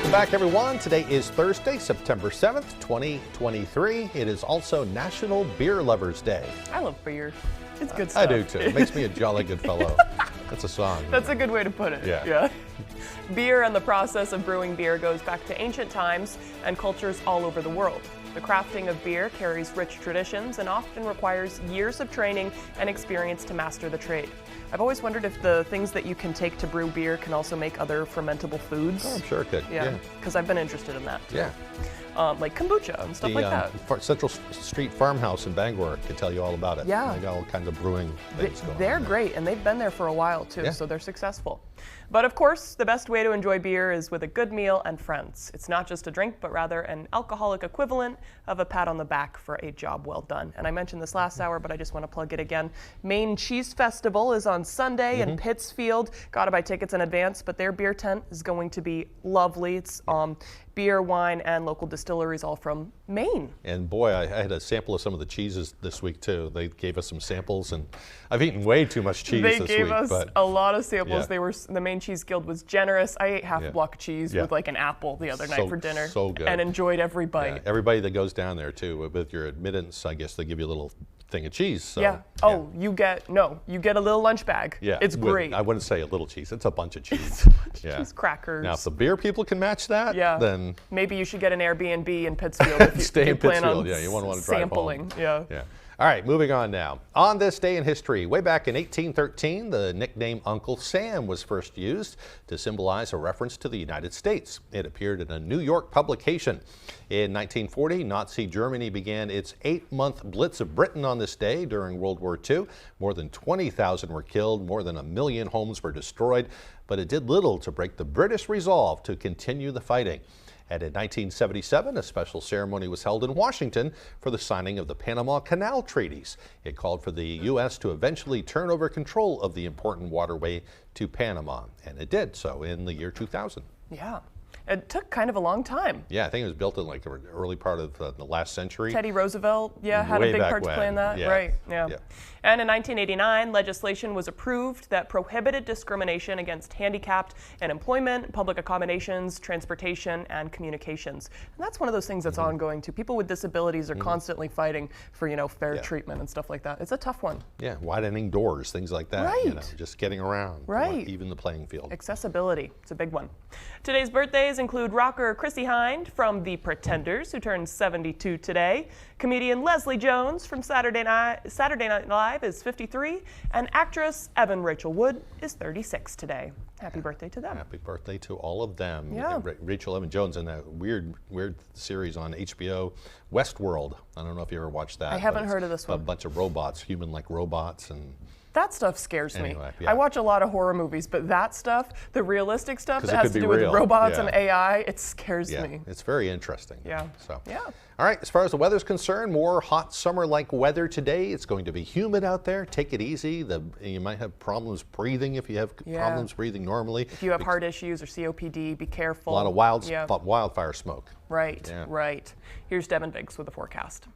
Welcome back, everyone. Today is Thursday, September 7th, 2023. It is also National Beer Lovers Day. I love beer. It's good stuff. I do too. It makes me a jolly good fellow. That's a song. That's a good way to put it. Yeah. Beer and the process of brewing beer goes back to ancient times and cultures all over the world. The crafting of beer carries rich traditions and often requires years of training and experience to master the trade. I've always wondered if the things that you can take to brew beer can also make other fermentable foods. Oh, I'm sure it could. Yeah, because I've been interested in that too. Yeah. Like kombucha and stuff like that. Central Street Farmhouse in Bangor can tell you all about it. Yeah. They got all kinds of brewing things going on. They're great, and they've been there for a while too, Yeah. so they're successful. But of course, the best way to enjoy beer is with a good meal and friends. It's not just a drink, but rather an alcoholic equivalent of a pat on the back for a job well done. And I mentioned this last hour, but I just want to plug it again. Maine Cheese Festival is on Sunday in Pittsfield. Got to buy tickets in advance, but their beer tent is going to be lovely. It's beer, wine, and local distilleries all from Maine. And boy, I had a sample of some of the cheeses this week too. They gave us some samples, and I've eaten way too much cheese this week. They gave us a lot of samples. Yeah. The Maine Cheese Guild was generous. I ate half a block of cheese with like an apple the other night for dinner. So good. And enjoyed every bite. Yeah, everybody that goes down there too, with your admittance, I guess they give you a little thing of cheese. So, yeah. Oh, you get a little lunch bag. Yeah. It's great. I wouldn't say a little cheese. It's a bunch of cheese. Cheese crackers. Now, if the beer people can match that, then maybe you should get an Airbnb in Pittsfield if you, stay in plan Pittsfield. on You wouldn't want to drive sampling. home. Yeah. All right, moving on now. On this day in history, way back in 1813, the nickname Uncle Sam was first used to symbolize a reference to the United States. It appeared in a New York publication. In 1940, Nazi Germany began its 8-month Blitz of Britain on this day during World War II. More than 20,000 were killed, more than 1 million homes were destroyed, but it did little to break the British resolve to continue the fighting. And in 1977, a special ceremony was held in Washington for the signing of the Panama Canal Treaties. It called for the U.S. to eventually turn over control of the important waterway to Panama, and it did so in the year 2000. Yeah. It took kind of a long time. Yeah, I think it was built in like the early part of the last century. Teddy Roosevelt, had a big part to play in that. Yeah. Right, yeah. And in 1989, legislation was approved that prohibited discrimination against handicapped in employment, public accommodations, transportation, and communications. And that's one of those things that's ongoing too. People with disabilities are constantly fighting for, fair treatment and stuff like that. It's a tough one. Yeah, widening doors, things like that. Right. Just getting around. Right. Even the playing field. Accessibility, it's a big one. Today's birthdays include rocker Chrissy Hynde from The Pretenders, who turns 72 today. Comedian Leslie Jones from Saturday Night Live is 53, and actress Evan Rachel Wood is 36 today. Happy birthday to them. Happy birthday to all of them. Yeah. Rachel Evan Jones in that weird series on HBO, Westworld. I don't know if you ever watched that. I haven't heard of this one. A bunch of robots, human-like robots, and that stuff scares me. Anyway, I watch a lot of horror movies, but that stuff, the realistic stuff that it has could to be do with real. robots and AI, it scares me. It's very interesting. Yeah. So. Yeah. All right, as far as the weather's concerned, more hot summer-like weather today. It's going to be humid out there. Take it easy. You might have problems breathing if you have problems breathing normally. If you have heart issues or COPD, be careful. A lot of wildfire smoke. Right, right. Here's Devin Biggs with the forecast.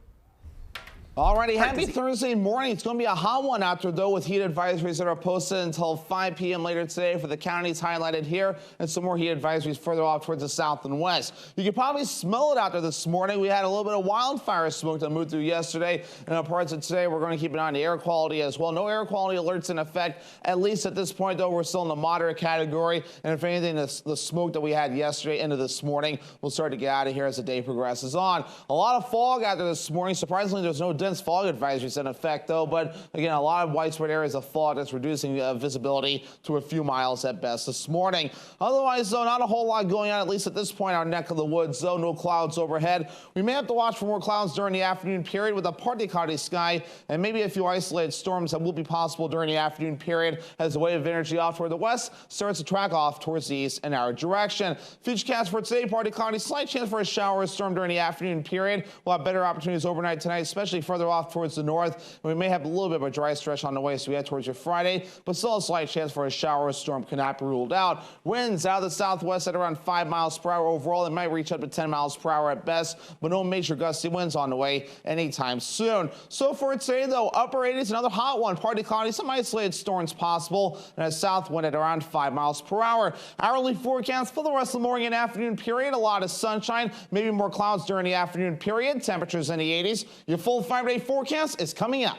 Alrighty, happy Thursday morning. It's going to be a hot one out there, though, with heat advisories that are posted until 5 p.m. later today for the counties highlighted here, and some more heat advisories further off towards the south and west. You can probably smell it out there this morning. We had a little bit of wildfire smoke that moved through yesterday, and in parts of today, we're going to keep an eye on the air quality as well. No air quality alerts in effect, at least at this point, though. We're still in the moderate category, and if anything, the smoke that we had yesterday into this morning will start to get out of here as the day progresses on. A lot of fog out there this morning. Surprisingly, there's no dense fog advisories in effect, though, but again, a lot of widespread areas of fog that's reducing visibility to a few miles at best this morning. Otherwise, though, not a whole lot going on, at least at this point, our neck of the woods, though. No clouds overhead. We may have to watch for more clouds during the afternoon period with a partly cloudy sky and maybe a few isolated storms that will be possible during the afternoon period as the wave of energy off toward the west starts to track off towards the east in our direction. Futurecast for today, partly cloudy, slight chance for a shower or storm during the afternoon period. We'll have better opportunities overnight tonight, especially further further off towards the north, and we may have a little bit of a dry stretch on the way as we head towards your Friday, but still a slight chance for a shower or storm cannot be ruled out. Winds out of the southwest at around 5 miles per hour overall. It might reach up to 10 miles per hour at best, but no major gusty winds on the way anytime soon. So for today, though, upper 80s, another hot one. Partly cloudy, some isolated storms possible, and a south wind at around 5 miles per hour. Hourly forecast for the rest of the morning and afternoon period. A lot of sunshine, maybe more clouds during the afternoon period. Temperatures in the 80s. Your full 5-day forecast is coming up.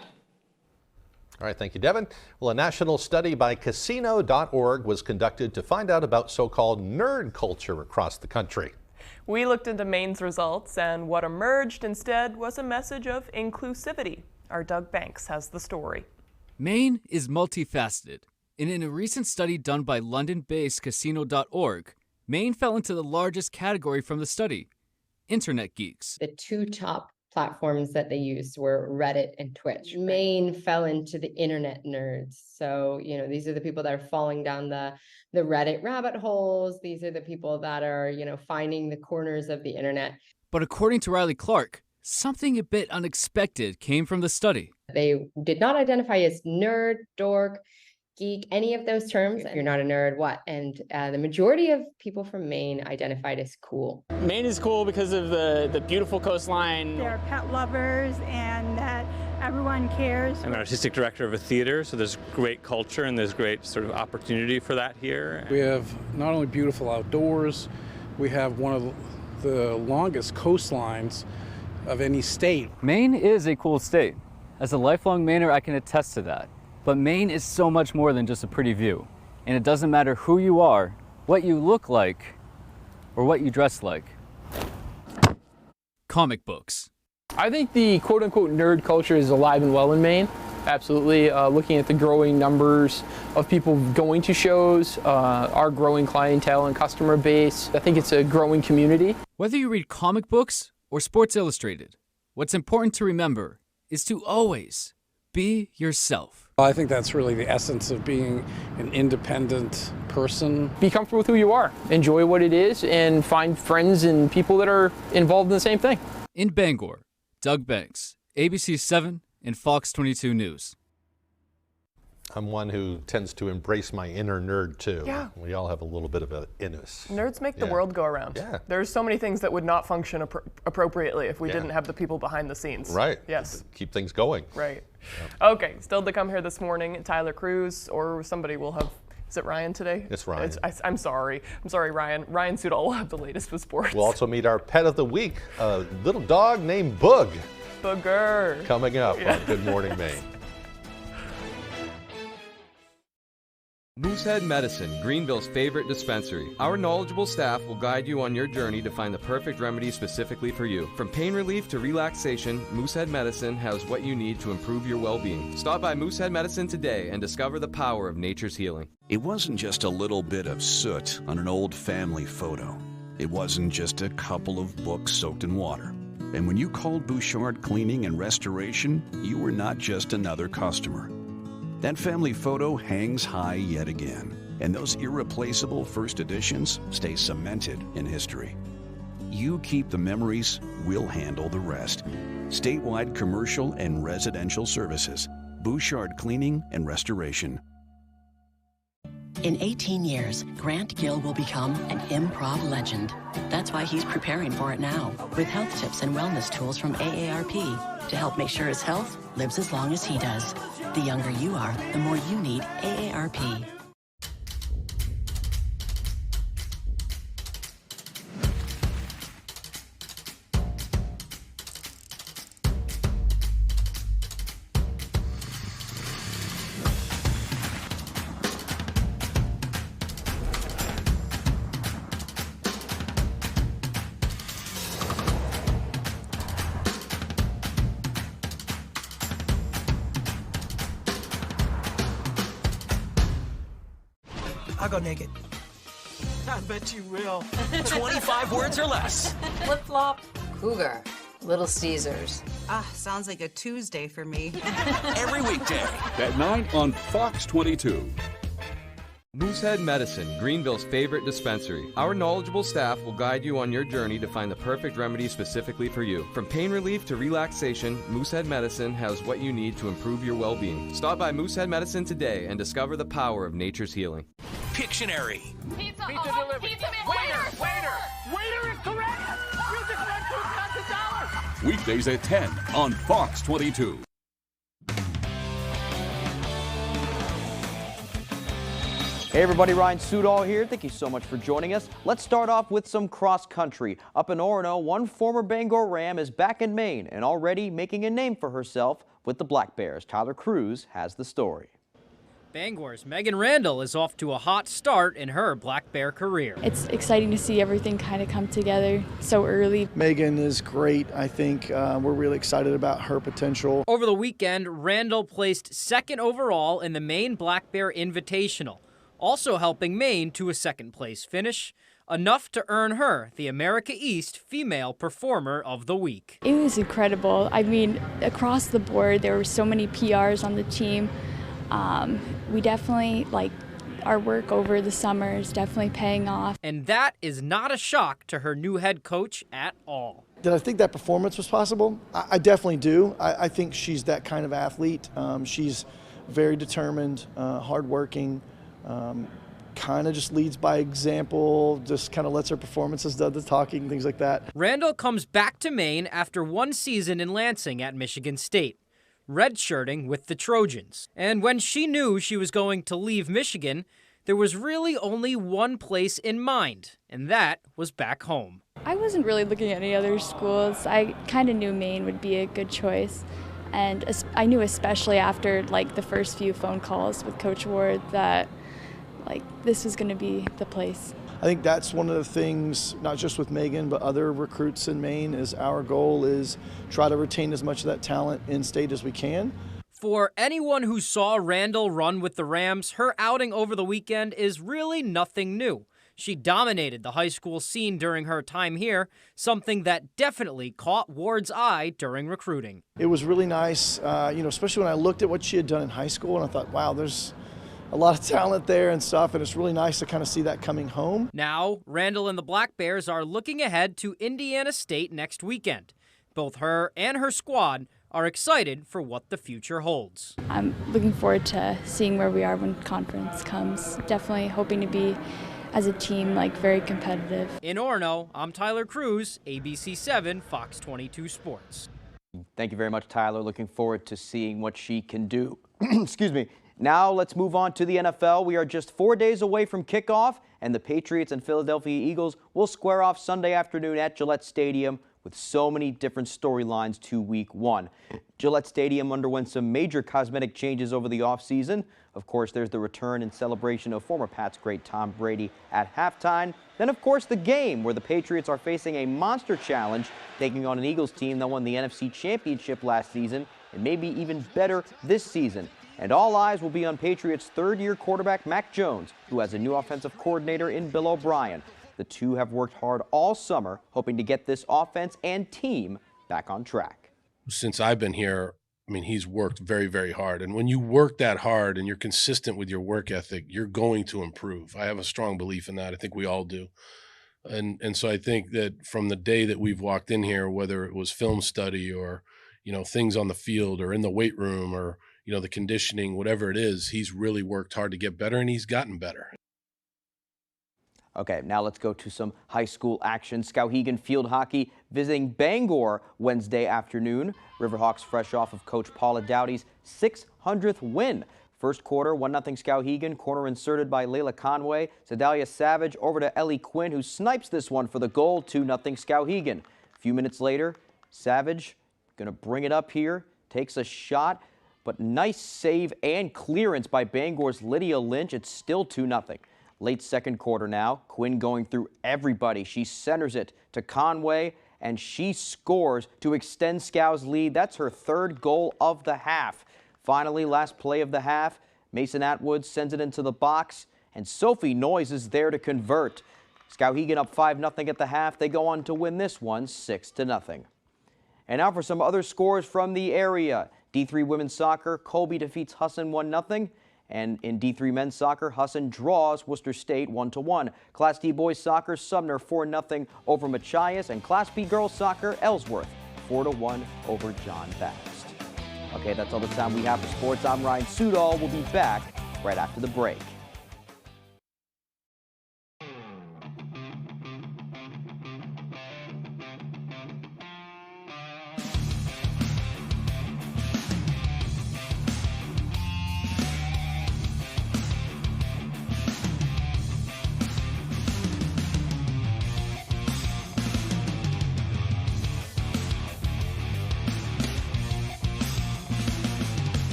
All right, thank you, Devin. Well, a national study by Casino.org was conducted to find out about so-called nerd culture across the country. We looked into Maine's results, and what emerged instead was a message of inclusivity. Our Doug Banks has the story. Maine is multifaceted, and in a recent study done by London-based Casino.org, Maine fell into the largest category from the study, Internet geeks. The two top platforms that they used were Reddit and Twitch. Maine fell into the internet nerds. So, these are the people that are falling down the Reddit rabbit holes. These are the people that are, finding the corners of the internet. But according to Riley Clark, something a bit unexpected came from the study. They did not identify as nerd, dork, geek, any of those terms. If you're not a nerd, what? And the majority of people from Maine identified as cool. Maine is cool because of the beautiful coastline. They're pet lovers and that everyone cares. I'm an artistic director of a theater, so there's great culture and there's great sort of opportunity for that here. We have not only beautiful outdoors, we have one of the longest coastlines of any state. Maine is a cool state. As a lifelong Mainer, I can attest to that. But Maine is so much more than just a pretty view. And it doesn't matter who you are, what you look like, or what you dress like. Comic books. I think the quote-unquote nerd culture is alive and well in Maine. Absolutely. Looking at the growing numbers of people going to shows, our growing clientele and customer base, I think it's a growing community. Whether you read comic books or Sports Illustrated, what's important to remember is to always be yourself. I think that's really the essence of being an independent person. Be comfortable with who you are, enjoy what it is, and find friends and people that are involved in the same thing. In Bangor, Doug Banks, ABC 7 and Fox 22 News. I'm one who tends to embrace my inner nerd, too. Yeah. We all have a little bit of an inness. Nerds make the world go around. Yeah. There's so many things that would not function appropriately if we didn't have the people behind the scenes. Right. Yes. Keep things going. Right. Yeah. Okay, still to come here this morning, Tyler Cruz, or somebody will have, is it Ryan today? It's Ryan. I'm sorry, Ryan. Ryan Sudol will have the latest with sports. We'll also meet our pet of the week, a little dog named Boog. Booger. Coming up on Good Morning Maine. Moosehead Medicine, Greenville's favorite dispensary. Our knowledgeable staff will guide you on your journey to find the perfect remedy specifically for you. From pain relief to relaxation, Moosehead Medicine has what you need to improve your well-being. Stop by Moosehead Medicine today and discover the power of nature's healing. It wasn't just a little bit of soot on an old family photo. It wasn't just a couple of books soaked in water. And when you called Bouchard Cleaning and Restoration, you were not just another customer. That family photo hangs high yet again, and those irreplaceable first editions stay cemented in history. You keep the memories, we'll handle the rest. Statewide commercial and residential services. Bouchard Cleaning and Restoration. In 18 years, Grant Gill will become an improv legend. That's why he's preparing for it now, with health tips and wellness tools from AARP to help make sure his health lives as long as he does. The younger you are, the more you need AARP. I'll go naked. I bet you will. 25 words or less. Flip-flop. Cougar. Little Caesars. Sounds like a Tuesday for me. Every weekday at 9 on Fox 22. Moosehead Medicine, Greenville's favorite dispensary. Our knowledgeable staff will guide you on your journey to find the perfect remedy specifically for you. From pain relief to relaxation, Moosehead Medicine has what you need to improve your well-being. Stop by Moosehead Medicine today and discover the power of nature's healing. Pictionary. Pizza delivery. Pizza Waiter is correct. Use the correct $2,000. Weekdays at 10 on Fox 22. Hey everybody, Ryan Sudol here. Thank you so much for joining us. Let's start off with some cross country. Up in Orono, one former Bangor Ram is back in Maine and already making a name for herself with the Black Bears. Tyler Cruz has the story. Bangor's Megan Randall is off to a hot start in her Black Bear career. It's exciting to see everything kind of come together so early. Megan is great. I think we're really excited about her potential. Over the weekend, Randall placed second overall in the Maine Black Bear Invitational, also helping Maine to a second-place finish, enough to earn her the America East Female Performer of the Week. It was incredible. I mean, across the board, there were so many PRs on the team. We definitely, our work over the summer is definitely paying off. And that is not a shock to her new head coach at all. Did I think that performance was possible? I definitely do. I think she's that kind of athlete. She's very determined, hardworking, kind of just leads by example, just kind of lets her performances do the talking, things like that. Randall comes back to Maine after one season in Lansing at Michigan State, redshirting with the Trojans. And when she knew she was going to leave Michigan, there was really only one place in mind, and that was back home. I wasn't really looking at any other schools. I kind of knew Maine would be a good choice. And I knew especially after the first few phone calls with Coach Ward that this was going to be the place. I think that's one of the things, not just with Megan, but other recruits in Maine, is our goal is try to retain as much of that talent in state as we can. For anyone who saw Randall run with the Rams, her outing over the weekend is really nothing new. She dominated the high school scene during her time here, something that definitely caught Ward's eye during recruiting. It was really nice, especially when I looked at what she had done in high school, and I thought, wow, there's a lot of talent there and stuff, and it's really nice to kind of see that coming home. Now, Randall and the Black Bears are looking ahead to Indiana State next weekend. Both her and her squad are excited for what the future holds. I'm looking forward to seeing where we are when conference comes. Definitely hoping to be, as a team, very competitive. In Orono, I'm Tyler Cruz, ABC7 Fox 22 Sports. Thank you very much, Tyler. Looking forward to seeing what she can do. Excuse me. Now let's move on to the NFL. We are just 4 days away from kickoff, and the Patriots and Philadelphia Eagles will square off Sunday afternoon at Gillette Stadium with so many different storylines to Week 1. Gillette Stadium underwent some major cosmetic changes over the offseason. Of course, there's the return and celebration of former Pats great Tom Brady at halftime. Then, of course, the game where the Patriots are facing a monster challenge, taking on an Eagles team that won the NFC Championship last season and maybe even better this season. And all eyes will be on Patriots' third-year quarterback Mac Jones, who has a new offensive coordinator in Bill O'Brien. The two have worked hard all summer, hoping to get this offense and team back on track. Since I've been here, he's worked very, very hard. And when you work that hard and you're consistent with your work ethic, you're going to improve. I have a strong belief in that. I think we all do. And so I think that from the day that we've walked in here, whether it was film study or, things on the field or in the weight room or, the conditioning, whatever it is, he's really worked hard to get better, and he's gotten better. Okay, now let's go to some high school action. Skowhegan field hockey visiting Bangor Wednesday afternoon. Riverhawks fresh off of Coach Paula Dowdy's 600th win. First quarter, 1-0 Skowhegan, corner inserted by Layla Conway. Sedalia Savage over to Ellie Quinn, who snipes this one for the goal, 2-0 Skowhegan. A few minutes later, Savage gonna bring it up here, takes a shot, but nice save and clearance by Bangor's Lydia Lynch. It's still 2-0. Late second quarter now. Quinn going through everybody. She centers it to Conway, and she scores to extend Skow's lead. That's her third goal of the half. Finally, last play of the half, Mason Atwood sends it into the box, and Sophie Noyes is there to convert. Skowhegan up 5-0 at the half. They go on to win this one 6-0. And now for some other scores from the area. D3 women's soccer, Colby defeats Husson 1-0. And in D3 men's soccer, Husson draws Worcester State 1-1. Class D boys soccer, Sumner 4-0 over Machias. And Class B girls soccer, Ellsworth 4-1 over John Baptist. Okay, that's all the time we have for sports. I'm Ryan Sudol. We'll be back right after the break.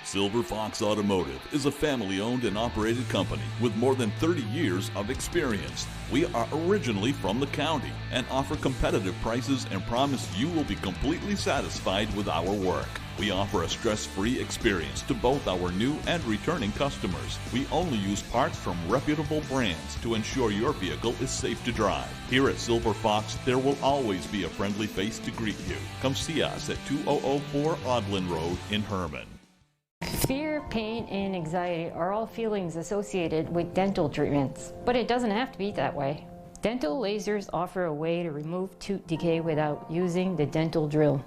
Silver Fox Automotive is a family-owned and operated company with more than 30 years of experience. We are originally from the county and offer competitive prices and promise you will be completely satisfied with our work. We offer a stress-free experience to both our new and returning customers. We only use parts from reputable brands to ensure your vehicle is safe to drive. Here at Silver Fox, there will always be a friendly face to greet you. Come see us at 2004 Audlin Road in Herman. Fear, pain, and anxiety are all feelings associated with dental treatments, but it doesn't have to be that way. Dental lasers offer a way to remove tooth decay without using the dental drill.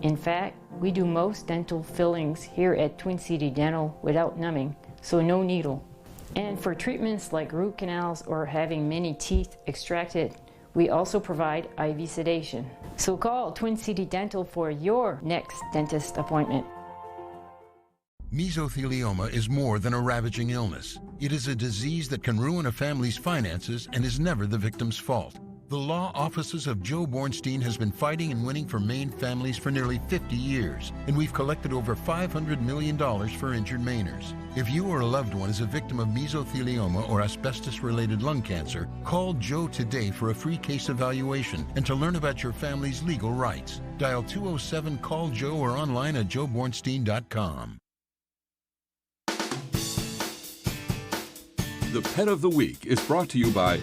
In fact, we do most dental fillings here at Twin City Dental without numbing, so no needle. And for treatments like root canals or having many teeth extracted, we also provide IV sedation. So call Twin City Dental for your next dentist appointment. Mesothelioma is more than a ravaging illness. It is a disease that can ruin a family's finances and is never the victim's fault. The law offices of Joe Bornstein has been fighting and winning for Maine families for nearly 50 years, and we've collected over $500 million for injured Mainers. If you or a loved one is a victim of mesothelioma or asbestos-related lung cancer, call Joe today for a free case evaluation and to learn about your family's legal rights. Dial 207-CALL-JOE or online at joebornstein.com. The Pet of the Week is brought to you by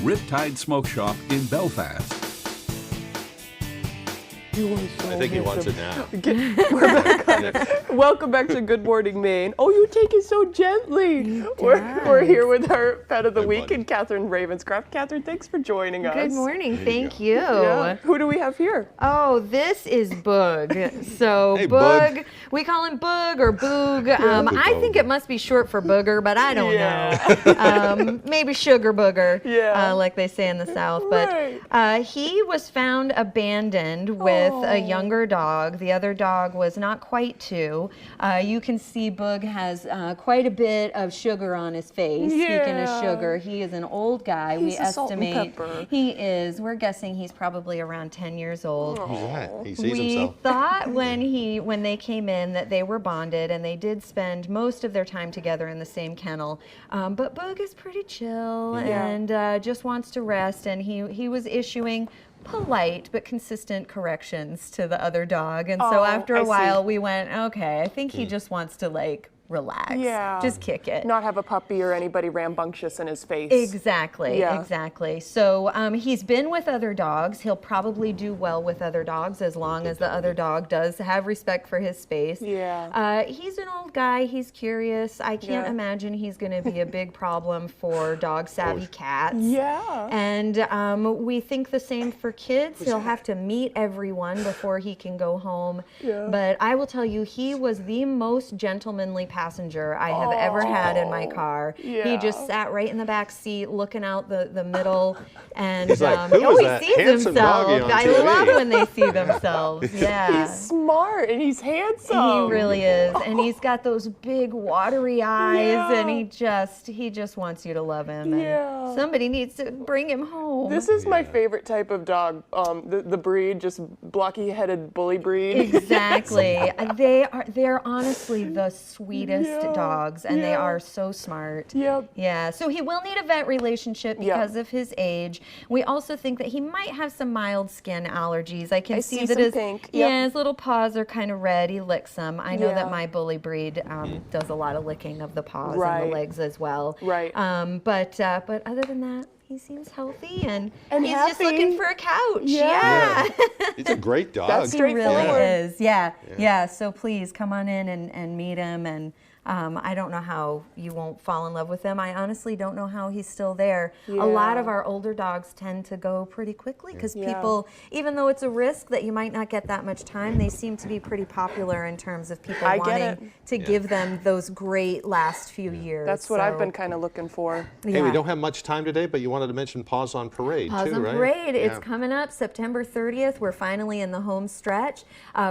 Riptide Smoke Shop in Belfast. I think he wants it now. We're back on it. Welcome back to Good Morning Maine. Oh, you take it so gently. We're here with our Pet of the Week and Catherine Ravenscraft. Catherine, thanks for joining us. Good morning. Thank you. Yeah. Who do we have here? Oh, this is Boog. So Hey, Boog, we call him Boog or Boog. I think it must be short for booger, but I don't know. Maybe sugar booger, like they say in the South. But he was found abandoned with a younger dog. The other dog was not quite 2. You can see Boog has quite a bit of sugar on his face. Speaking of sugar, he is an old guy. He's we a salt and estimate pepper. he is. We're guessing he's probably around 10 years old. He sees We himself. thought when they came in that they were bonded, and they did spend most of their time together in the same kennel. But Boog is pretty chill and just wants to rest. And he was issuing polite but consistent corrections to the other dog. And so after a while, we went, okay, I think he just wants to relax. Yeah. Just kick it. Not have a puppy or anybody rambunctious in his face. Exactly. Yeah. Exactly. So he's been with other dogs. He'll probably do well with other dogs as long as the other dog does have respect for his space. Yeah. He's an old guy. He's curious. I can't imagine he's going to be a big problem for dog-savvy cats. Yeah. And we think the same for kids. He'll have to meet everyone before he can go home. Yeah. But I will tell you, he was the most gentlemanly passenger I have ever had in my car. Yeah. He just sat right in the back seat looking out the middle, and He's like, "Who is he that sees handsome himself. doggy on I TV?" love when they see themselves. Yeah. He's smart and he's handsome. He really is, and he's got those big watery eyes, and he just wants you to love him. And somebody needs to bring him home. This is my favorite type of dog. The breed, just blocky-headed bully breed. Exactly. They're honestly the sweetest dogs, and they are so smart. Yep. Yeah. So he will need a vet relationship because of his age. We also think that he might have some mild skin allergies. I can see that some his pink. his little paws are kind of red. He licks them. I know that my bully breed does a lot of licking of the paws and the legs as well. Right. But other than that, he seems healthy and he's happy. just looking for a couch. Yeah. He's a great dog. That's He really straightforward. is. Yeah. So please come on in and meet him. And I don't know how you won't fall in love with him. I honestly don't know how he's still there. Yeah. A lot of our older dogs tend to go pretty quickly because people, even though it's a risk that you might not get that much time, they seem to be pretty popular in terms of people wanting to give them those great last few years. That's what I've been kind of looking for. Hey, we don't have much time today, but you wanted to mention Paws on Parade Paws too, on right? Parade. It's coming up September 30th. We're finally in the home stretch.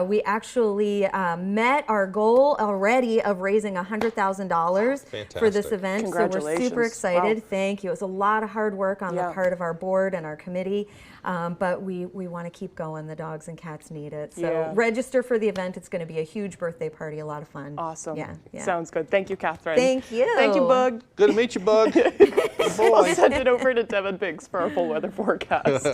We actually met our goal already of raising $100,000 for this event. So we're super excited. Wow. Thank you. It was a lot of hard work on the part of our board and our committee, but we want to keep going. The dogs and cats need it. So register for the event. It's going to be a huge birthday party, a lot of fun. Awesome. Yeah. Sounds good. Thank you, Catherine. Thank you. Thank you, Bug. Good to meet you, Bug. I'll send it over to Devin Biggs for our full weather forecast.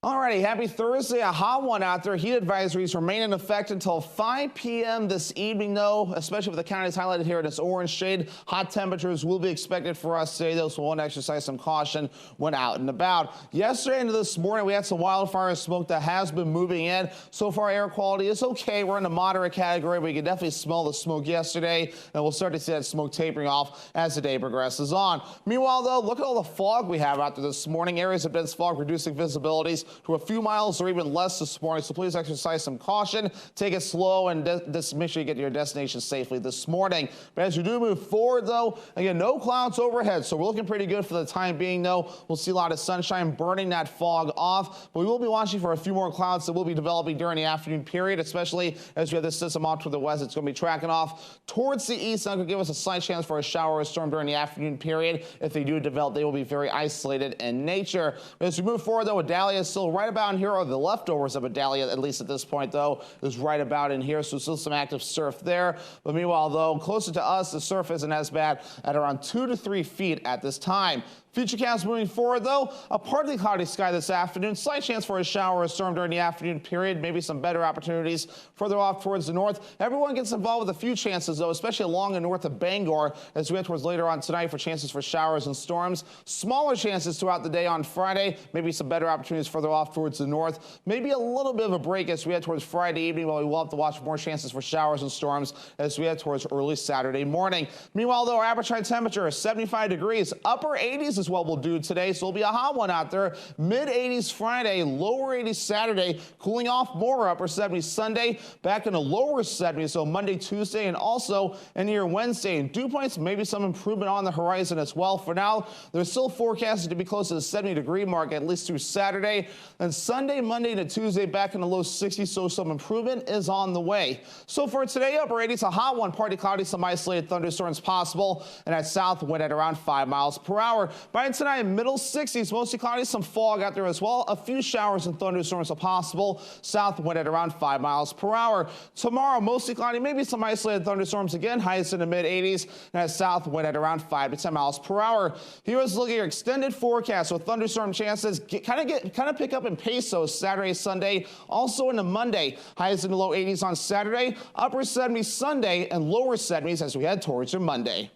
Alrighty, happy Thursday. A hot one out there. Heat advisories remain in effect until 5 p.m. this evening, though, especially with the counties highlighted here in its orange shade. Hot temperatures will be expected for us today, though, so we'll want to exercise some caution when out and about. Yesterday into this morning, we had some wildfire smoke that has been moving in. So far, air quality is okay. We're in the moderate category, but you can definitely smell the smoke yesterday, and we'll start to see that smoke tapering off as the day progresses on. Meanwhile, though, look at all the fog we have out there this morning. Areas of dense fog reducing visibilities to a few miles or even less this morning, so please exercise some caution. Take it slow and just make sure you get to your destination safely this morning. But as you do move forward, though, again, no clouds overhead, so we're looking pretty good for the time being, though. We'll see a lot of sunshine burning that fog off, but we will be watching for a few more clouds that will be developing during the afternoon period, especially as we have this system off to the west. It's going to be tracking off towards the east. That could give us a slight chance for a shower or storm during the afternoon period. If they do develop, they will be very isolated in nature. But as we move forward, though, Adalia is still right about in here, or the leftovers of Adalia, at least at this point, though, is right about in here, so still some active surf there. But meanwhile, though, closer to us, the surf isn't as bad at around 2 to 3 feet at this time. Futurecast moving forward, though, a partly cloudy sky this afternoon. Slight chance for a shower or storm during the afternoon period. Maybe some better opportunities further off towards the north. Everyone gets involved with a few chances, though, especially along and north of Bangor as we head towards later on tonight for chances for showers and storms. Smaller chances throughout the day on Friday. Maybe some better opportunities further off towards the north. Maybe a little bit of a break as we head towards Friday evening, while we will have to watch for more chances for showers and storms as we head towards early Saturday morning. Meanwhile, though, our average high temperature is 75 degrees. Upper 80s is what we'll do today, so it'll be a hot one out there. Mid 80s Friday, lower 80s Saturday, cooling off more, upper 70s Sunday, back in the lower 70s, so Monday, Tuesday, and also in here Wednesday. And dew points, maybe some improvement on the horizon as well. For now, they're still forecasted to be close to the 70-degree mark, at least through Saturday. And Sunday, Monday, to Tuesday, back in the low 60s, so some improvement is on the way. So for today, upper 80s, a hot one, partly cloudy, some isolated thunderstorms possible, and that south wind at around 5 miles per hour. By tonight, middle 60s, mostly cloudy, some fog out there as well. A few showers and thunderstorms are possible. South wind at around 5 miles per hour. Tomorrow, mostly cloudy, maybe some isolated thunderstorms again, highest in the mid 80s, and that south wind at around 5 to 10 miles per hour. Here's looking at your extended forecast with thunderstorm chances kind of pick up in pace, so Saturday, Sunday, also into Monday. Highest in the low 80s on Saturday, upper 70s Sunday, and lower 70s as we head towards your Monday.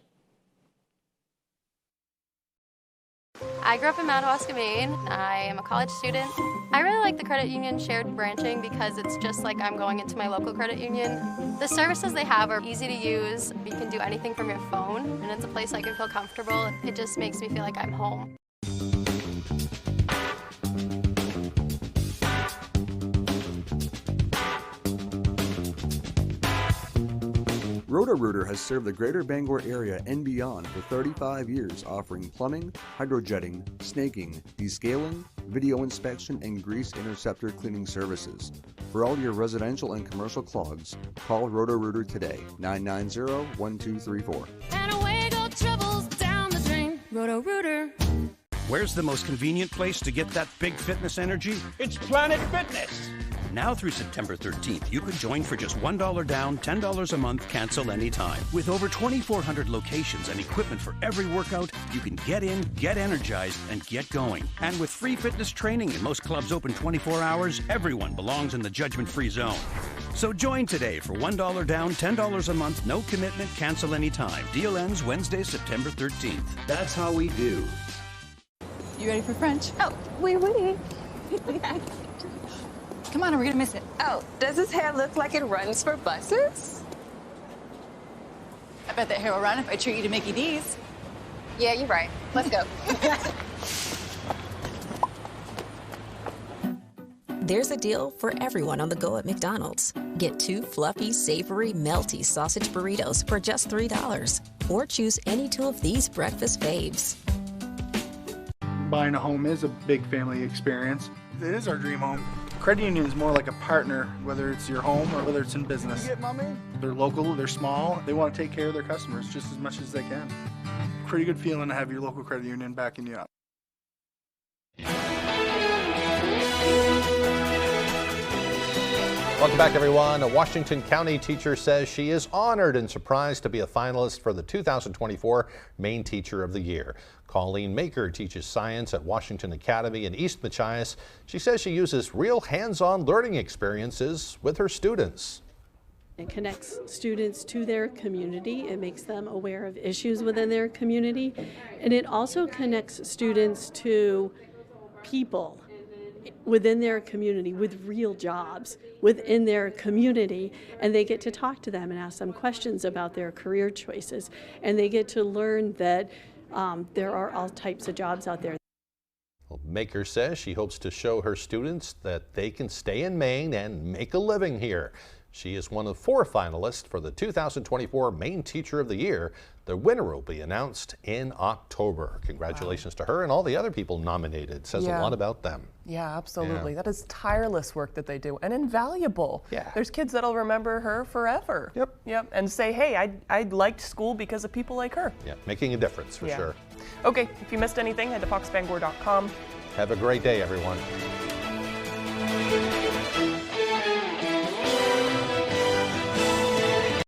I grew up in Madawaska, Maine. I am a college student. I really like the credit union shared branching because it's just like I'm going into my local credit union. The services they have are easy to use. You can do anything from your phone, and it's a place I can feel comfortable. It just makes me feel like I'm home. Roto-Rooter has served the greater Bangor area and beyond for 35 years, offering plumbing, hydrojetting, snaking, descaling, video inspection, and grease interceptor cleaning services. For all your residential and commercial clogs, call Roto-Rooter today, 990-1234. And away go troubles down the drain. Roto-Rooter. Where's the most convenient place to get that big fitness energy? It's Planet Fitness! Now through September 13th, you could join for just $1 down, $10 a month, cancel anytime. With over 2,400 locations and equipment for every workout, you can get in, get energized, and get going. And with free fitness training and most clubs open 24 hours, everyone belongs in the judgment-free zone. So join today for $1 down, $10 a month, no commitment, cancel anytime. Deal ends Wednesday, September 13th. That's how we do. You ready for French? Oh, oui, oui. Come on, or we're gonna miss it. Oh, does his hair look like it runs for buses? I bet that hair will run if I treat you to Mickey D's. Yeah, you're right. Let's go. There's a deal for everyone on the go at McDonald's. Get 2 fluffy, savory, melty sausage burritos for just $3. Or choose any 2 of these breakfast faves. Buying a home is a big family experience. It is our dream home. Credit union is more like a partner, whether it's your home or whether it's in business. You get mommy? They're local, they're small, they want to take care of their customers just as much as they can. Pretty good feeling to have your local credit union backing you up. Welcome back, everyone. A Washington County teacher says she is honored and surprised to be a finalist for the 2024 Maine Teacher of the Year. Colleen Maker teaches science at Washington Academy in East Machias. She says she uses real hands-on learning experiences with her students. It connects students to their community. It makes them aware of issues within their community. And it also connects students to people within their community with real jobs within their community, and they get to talk to them and ask them questions about their career choices, and they get to learn that there are all types of jobs out there. Well, Maker says she hopes to show her students that they can stay in Maine and make a living here. She is one of 4 finalists for the 2024 Maine Teacher of the Year. The winner will be announced in October. Congratulations to her and all the other people nominated. Says a lot about them. Yeah, absolutely. Yeah. That is tireless work that they do and invaluable. Yeah. There's kids that'll remember her forever. Yep. And say, hey, I liked school because of people like her. Yeah, making a difference for sure. Okay, if you missed anything, head to foxbangor.com. Have a great day, everyone.